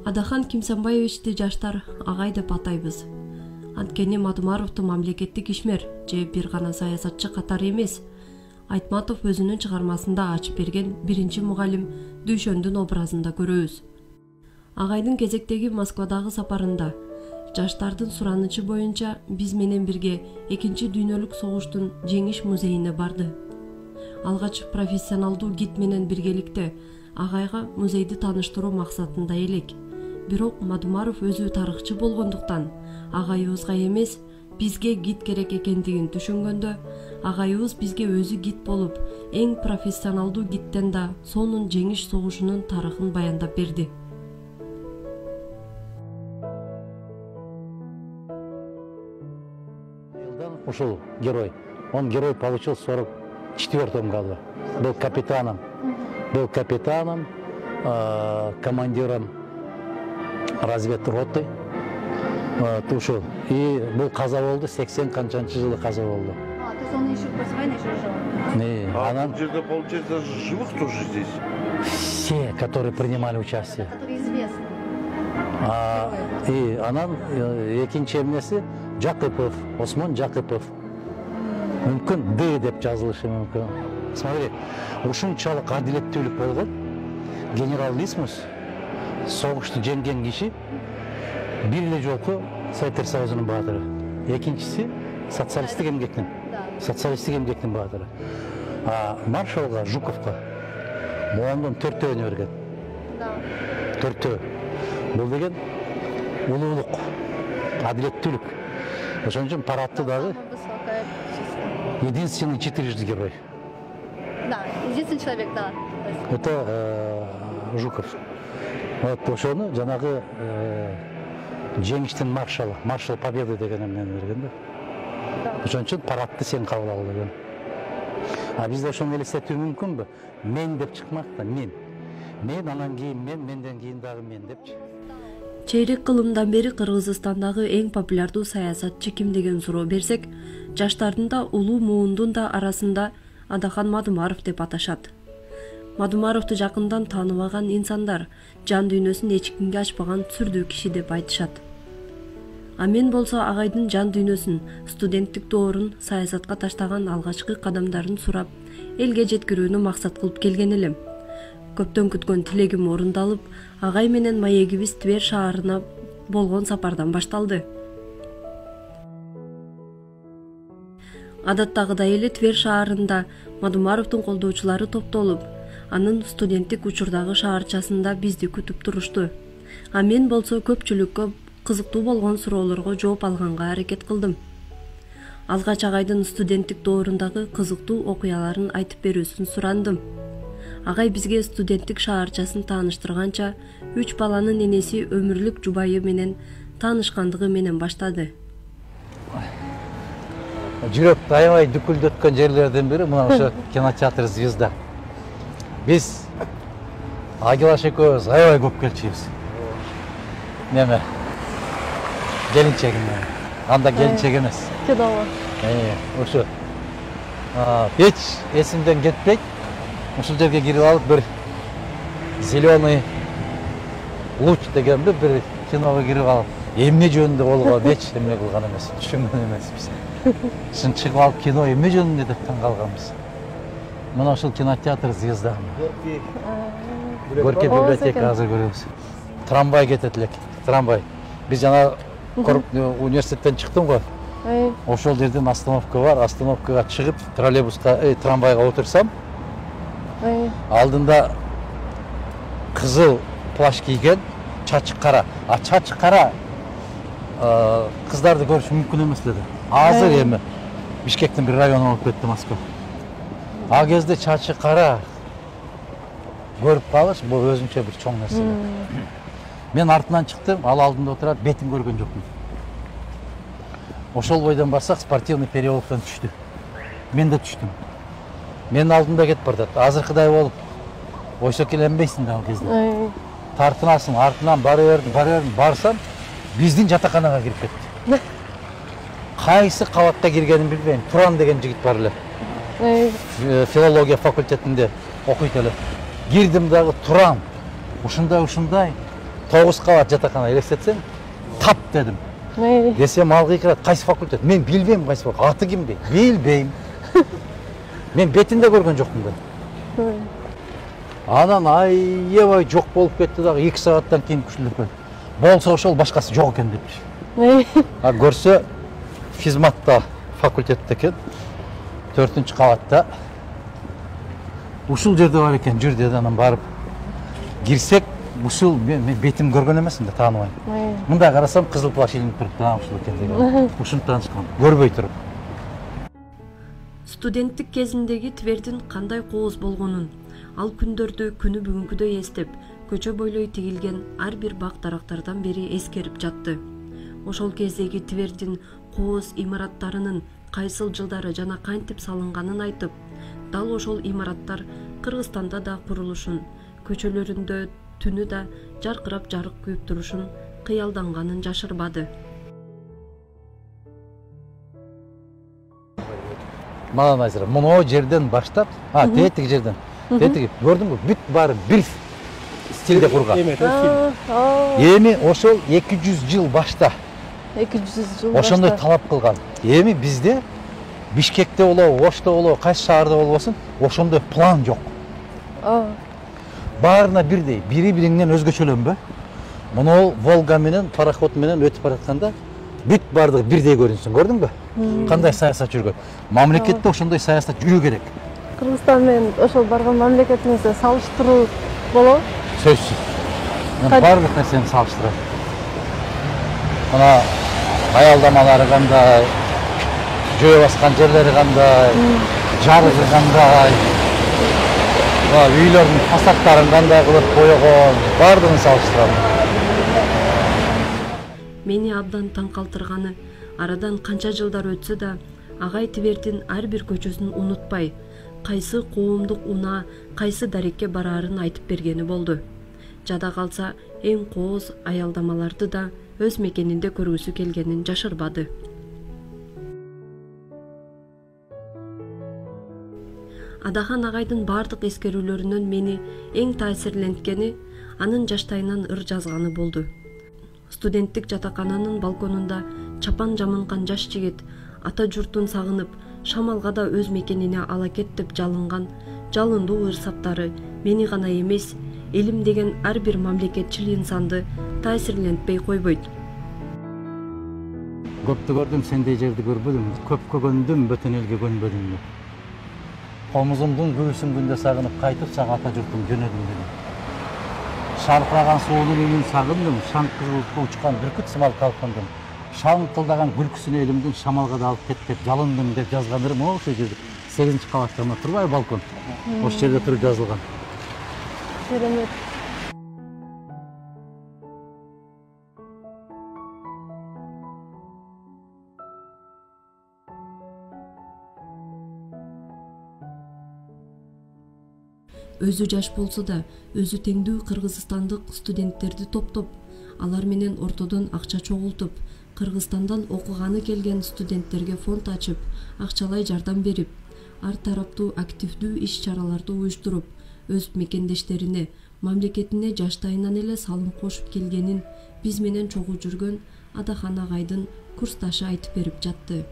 Адахан Кимсанбаевичти жаштар агай деп атайбыз. Анткени Мадумаровду мамлекеттик ишмер же бир гана саясатчы катары эмес, Айтматов өзүнүн чыгармасында ачып берген биринчи мугалим Дүйшөндүн образында көрөбүз. Агайдын кезектеги Москвадагы сапарында жаштардын суранычы боюнча биз менен бирге Экинчи дүйнөлүк согуштун жеңиш музейине барды. Алгач профессионалдуу гид менен биргеликте агайга музейди тааныштыруу максатында элек. Бирок Мадумаров өзү тарыхчы болгондуктан агайыбызга эмес, бизге гид керек экендигин түшүнгөндө, агайыбыз бизге өзү гид болуп, эң профессионалдуу гидтен да сонун жеңиш согушунун тарыхын баяндап берди. Ушел герой. Он герой получил в 44 году. Был капитаном, командиром разведроты. Ушел. И был каза болду, 80 канчанчы жылы каза болду. То есть он еще после войны еще жил? Не, получается, живых тоже здесь? Все, которые принимали участие. Которые известны. И анан экинчи эмнеси Жакыпов, Осмон Жакыпов. Мүмкүн Д деп жазылышы мүмкүн. Смотри, ушунчалык адилеттүүлүк болгон генерал Лисмус согушту жеңген киши бир эле жолку Советтер Союзунун баатыры. Экинчиси социалисттик эмгектин баатыры. Маршалга Жуковго Моңдон 4-төөнү берген. Төртөө. Бул деген улуулук, адилеттүүлүк. Ошон үчүн парадты дагы единственный 4-жды герой. Да, единственный человек, да. Это Жуков. Вот ошону жанагы жеңиштин маршал победы деген эмнени берген да. Ошон үчүн парадты сен кабыл ал деген. Бизде ошону элестетүү мүмкүнбү? Мен деп чыкмак да, мен. Мен анан кийин менден кийин дагы мен депчи. Чейрек кылымдан бери Кыргызстандагы эң популярдуу саясатчы ким деген суроо берсек, жаштардын да улуу муундун да арасында Адахан Мадумаров деп аташат. Мадумаровду жакындан тааныбаган инсандар жан дүйнөсүн эч кимге ачпаган сүрдүү киши деп айтышат. Мен болсо агайдын жан дүйнөсүн, студенттик доорун, саясатка таштаган алгачкы кадамдарын сурап, элге жеткирүүнү максат кылып келген элем. Көптөн күткөн тилегим орундалып, агай менен маегибиз Тver шаарына болгон сапардан башталды. Адаттагыдай эле Тver шаарында Мадумаровдун колдоочулары топтолуп, анын студенттик учурдагы шаарчасында бизди күтүп турушту. Мен болсо көпчүлүккө кызыктуу болгон суроолорго жооп алганга аракет кылдым. Алгач агайдын студенттик доорундагы кызыктуу окуяларын айтып берүүсүн сурандым. Агай бизге студенттик шаарчасын тааныштырганча, 3 баланын энеси өмүрлүк жубайы менен таанышкандыгы менен баштады. Жүрөктү аябай дүкүлдөткөн жерлерден бири мына ошо кинотеатр Звезда. Биз Агилаш экөөбүз аябай көп келчүбүз. Неме? Келинчегим. Анда келинчек эмес. Чудово. Ошо. Эч эсимден кетпейт. Ушул жерге кирип алып бир зеленый луч дегенби бир киного кирип алып, эмне жөнүндө болгон эч эмне кылган эмес, түшүнгөн эмеспиз. Шын чыгып алып кино эмне жөнүндө деп таң калганбыз. Мына ушул кинотеатр Звезда. Горький библиотека азыр көрөбүз. Трамвай кетет элек, трамвай. Биз жана университеттен чыктым го. Ошол жерден остановка бар, остановкага чыгып, троллейбуска, трамвайга отурсам, алдында кызыл плащ кийген, чачы кара. Чачы кара кыздарды көрүш мүмкүн эмес эле. Азыр эми Бишкектин бир району болуп кетти Москва. Кезде чачы кара көрүп калыш бул өзүнчө бир чоң нерсе. Мен артынан чыктым, ал алдында отурат, бетин көргөн жокмун. Ошол бойдон барсак спортивный переулоктон түштү. Мен да түштүм. Мен алдында кетип бардат. Азыркыдай болуп ойсокеленбейсиң да ал кезде. Тартынасың, артынан бара бердим, барсам, биздин жатаканага кирип кетти. Кайсы кабатка киргенин билбейм. Туран деген жигит бар эле. Филология факультетинде окуйт эле. Кирдим дагы Туран. Ушундай 9 кабат жатакана элестетсең, тап дедим. Десем алгы кират, кайсы факультет? Мен билбейм кайсы факультет. Аты кимди? Билбейм. Мен бетинде көргөн жокмун да. Анан аябай жок болуп кетти дагы 2 сааттан кийин күчүлүп келди. Болсо ошол башкасы жок экен депчи. А көрсө физматта факультетте экен. 4-кабатта. Ушул жерде бар экен, жүр деди, анан барып кирсек, ушул мен бетим көргөн эмесмин да, тааныбайм. Мындай карасам кызыл плащ илинип туруп, ушул экен деген. Ушуну таанышкан, көрбөй туруп. Студенттик кезиндеги Твердин кандай кооз болгонун, ал күндөрдү күнү бүгүнкүдөй эстеп, көчө бойлой тигилген ар бир бак дарактардан бери эскерип жатты. Ошол кездеги Твердин кооз имараттарынын кайсыл жылдары жана кантип салынганын айтып, дал ошол имараттар Кыргызстанда да курулушун, көчөлөрүндө түнү да жаркырап жарык күйүп турушун кыялданганын жашырбады. Мана Назира, мына жерден баштап, тетиги жерден. Тетиги көрдүңбү? Бүт баары бир стилде курган. Эми ошол 200 жыл башта. 200 жыл башта. Ошондой талап кылган. Эми бизде Бишкекте болобу, Ошто болобу, кайсы шаарда болбосун, ошондой план жок. Баарына бирдей, бири-биринен өзгөчөлөнбө. Мына Волга менен, пароход менен өтүп баратканда бүт бардыгы бирдей көрүнсүн, көрдүңбү? Кандай саясат жүргөн? Мамлекетте ошондой саясат жүрүү керек. Кыргызстан менен ошол барган мамлекетиңизди салыштыруу болобу? Сөзсүз. Мен бардык нерсени салыштырам. Мына аялдамалары кандай, жөө баскан жерлери кандай, жарыгы кандай, үйлөрдүн фасадтарын кандай кылып койгон, бардыгын салыштырам. Мени абдан таң калтырганы, арадан канча жылдар өтсө да, агай Твердин ар бир көчөсүн унутпай, кайсы коомдук унаа, кайсы дарекке бараарын айтып бергени болду. Жада калса, эң кооз аялдамаларды да өз мекенинде көргүсү келгенин жашырбады. Адахан агайдын бардык эскерүүлөрүнөн мени эң таасирленткени анын жаштайынан ыр жазганы болду. Студенттик жатакананын балконунда чапан жамынкан жаш жигит ата журтун сагынып, шамалга да өз мекенине ала кет деп жалынган жалындуу ырсаптары мени гана эмес, элим деген ар бир мамлекетчил инсанды таасирлентпей койбойт. Көптү көрдүм, сендей жерди көрбөдүм, көпкө көндүм, бөтөн элге көнбөдүм. Комузумдун күүсүн күндө сагынып, кайтып сага ата журтум жөнөдүм дедим. Шаркыраган суунун үнүн сагындым, шаң кызыл учкан бүркүт сымал калкындым. Шаңтылдаган күлкүсүнө элимдин шамалга да алып кет деп жалындым деп жазгандарым ошол жерде 8-кабатта турбайбы балкон. Ошол жерде туруп жазылган. Керемет. Өзү жаш болсо да, өзү теңдүү кыргызстандык студенттерди топтоп, алар менен ортодон акча чогултуп, Кыргызстандан окуганы келген студенттерге фонд ачып, акчалай жардам берип, ар тараптуу активдүү иш-чараларды уюштуруп, өз мекендештерине, мамлекетине жаштайынан эле салым кошуп келгенин биз менен чогуу жүргөн Адахан агайдын курсташы айтып берип жатты.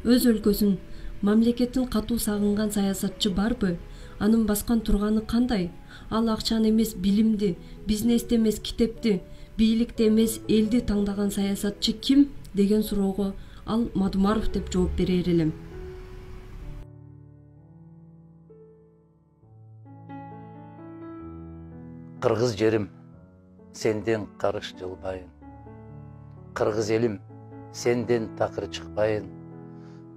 Өз өлкөсүн, мамлекетин катуу сагынган саясатчы барбы? Анын баскан турганы кандай? Ал акчаны эмес, билимди, бизнести эмес, китепти, бийликти эмес, элди таңдаган саясатчы ким деген суроого ал Мадумаров деп жооп берер элем. Кыргыз жерим, сенден карыш жылбайын. Кыргыз элим, сенден такыр чыкпайын.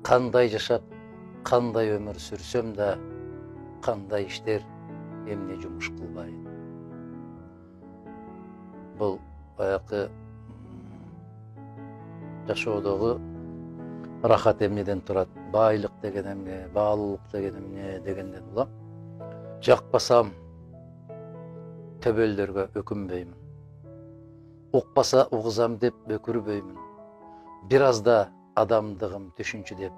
Кандай жашап, кандай өмүр сүрсөм да, кандай иштер эмне жумуш кылбайын. Бул баягы жашоодогу рахат эмнеден турат, байлык деген эмне, баалуулук деген эмне дегенден улам жакпасам төбөлдөргө өкүнбөймүн. Укпаса угузам деп өкүрбөймүн. Бир азда адамдыгым түшүнчү деп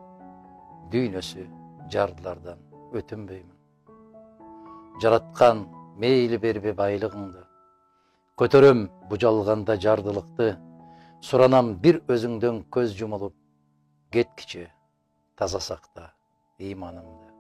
дүйнөсү жардылардан өтүнбөймүн. Жараткан мейли бербе байлыгыңды, көтөрөм бу жалганда жардылыкты, суранам бир өзүңдөн көз жумулуп, кеткиче таза сакта ыйманымды.